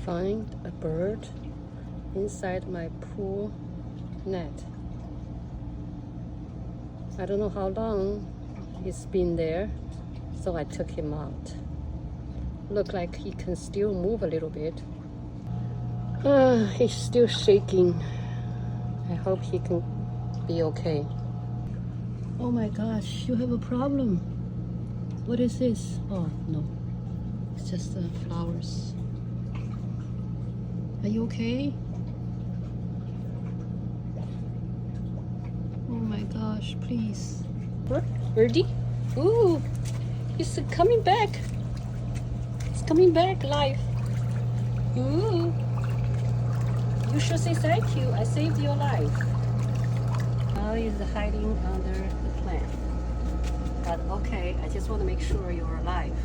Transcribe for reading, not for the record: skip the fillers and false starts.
find a bird inside my pool net. I don't know how long he's been there, so I took him out. Look like he can still move a little bit. He's still shaking. I hope he can be okay. Oh my gosh, you have a problem. What is this? Oh no, it's just the flowers. Are you okay? Oh my gosh, please. What? Birdie? Ooh, he's coming back. He's coming back alive. Ooh. You should say thank you. I saved your life. Now he's hiding under the plant. But okay, I just want to make sure you're alive.